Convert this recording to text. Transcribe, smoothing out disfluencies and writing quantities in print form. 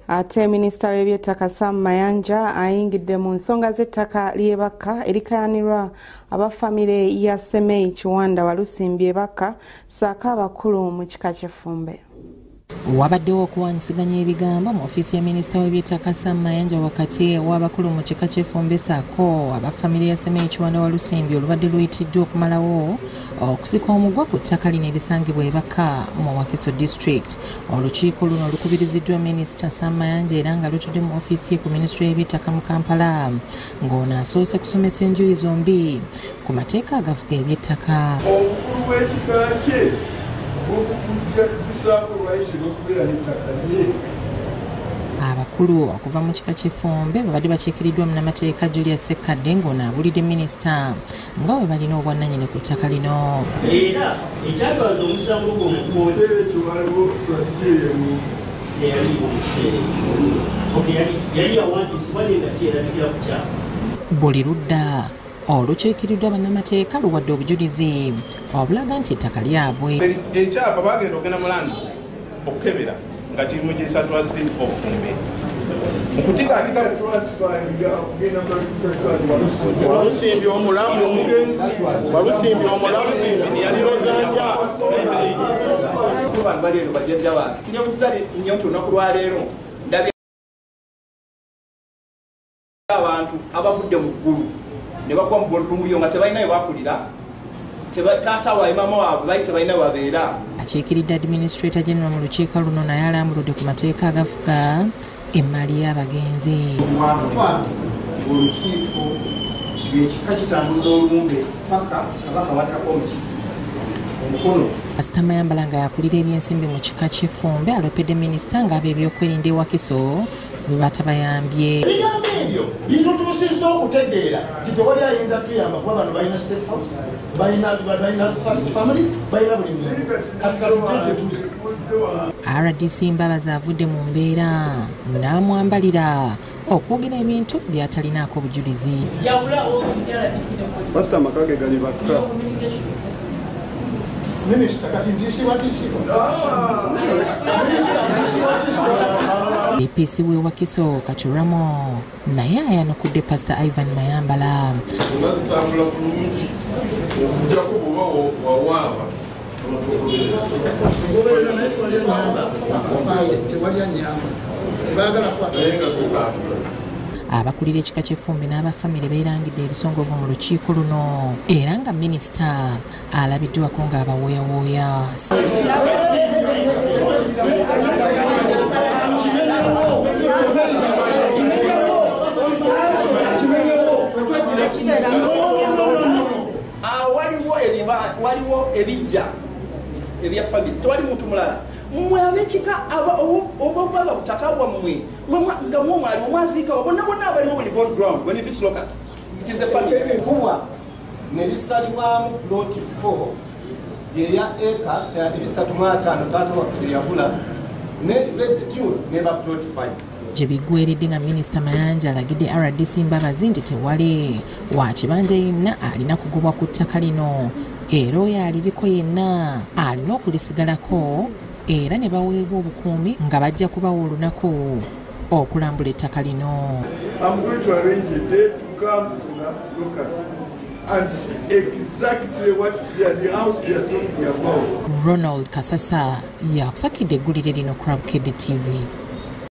Ate Minisita w'Eby'ettaka Mayanja ayingiddemu ensonga z'ettaka ly'ebaka erikayanirwa abafamire ya Semeyi Kiwanda Walusimbi Ebaka ssaako abakulu mu kika ky'Effumbe. Wabaddewo okuwanyisiganya ebigambo mu ofiisi ya Minisita w'Eby'ettaka Mayanja wakati w'abakulu mu kika ky'Effumbe ssaako abafamire ya Semeyi Kiwanda Walusimbi olubadde luyitiddwa okumalawo okusika omugwa ku ttaka lino erisangibwa Ebaka mu Wakiso District. Olukiiko luno lukubiriziddwa Minisita Mayanja era nga lutudde mu ofiisi ye ku Minisitule y'Eby'ettaka mu Kampala ng'ono asoose kusomesa enjuyi zombi ku mateeka agafuga eby'ettaka. Obukulu bw'ekika kye abakulu okuva mu kika ky'Effumbe babadde bakiikiriddwa munnamateeka Julius Ssekkadde ng'ono abulidde Minisita nga bwe balina obwannannyini ku ttaka lino. Era ekyagaza omusango yali yawandiisibwa nga siyerabikira ku kyapa. Buli ludda olukiikiriddwa bannamateeka luwadde obujulizi obulaga nti ettaka lyabwe. Ekyafa bagenda okugenda mu lands okukebera nga kiri mu Giswa Trust of Fumbe. Mukutikatika Walusimbi omulamu Walusimbi yalirozanja abantu bali eno bajjajja bange kinyamukisa nnyo nti olunaku lwaleero ndabye abantu abavudde mu ggulu ne bakuba mu boolumuyo nga tebalinayo bakulira taata waabwe mama waabwe bali tebalina babeera. Akiikiridde Administrator General mu lukiiko luno naye alambuludde ku mateeka agafuga emmaali y'abagenzi. Bwafa olukiiko ekika kitambuza olumbe paka kabaka wattako omukono. Minisita Mayambala nga yakulira ebyensimbi mu kika ky'Effumbe alopedde Minisita nga ab'ebyokwerinda e Wakiso bwe batabayambye. Ebigambo ebyo bitutuusizza okutegeera nti tewali ayinza tuyamba kuba bano balina State House, balina First Family, balina buli muntu. Kati kalugye tuli. RDC Mbabazi avudde mu mbeera n'amwambalira okwogera ebintu byatalinaako bujulizi. Pastor Makage gali bakka. Minisita kati ntiisibwatiisibwa. EPC w'e Wakiso Katuramo naye ayanukudde Pastor Ivan Mayambala. Zitambula bulungi okujjako bw'oba wawaaba. Abakulira ekika ky'Effumbe n'abafamire beerangidde ebisongovu mu lukiiko luno era nga Minisita alabiddwako ng'abawooyawooya. Waliwo ebijja ebya family tewali muntu mulala mmwe ab'ekika oba butaka bwammwe nga mwali omwaziika bonna abaliwo when you go on ground when you visit locals it is a family. Ekubwa ne lisalibwamu plot 4 yeya eka 305 taata waffe yagula ne residue neba plot 5. Gye biggweeredde nga Minisita Mayanja alagidde RDC Mbabazi nti tewali wa kibanja yenna alina kugobwa ku ttaka lino era oyo aliriko yenna alina okulisigalako era ne baweebwa obukuumi nga bajja kubawa olunaku okulambula ettaka lino. I'm going to arrange a day to come to the locus and see exactly what's there, the house they are talking about. Ronald Kasasa yakusakidde eggulire lino ku Bukedde TV.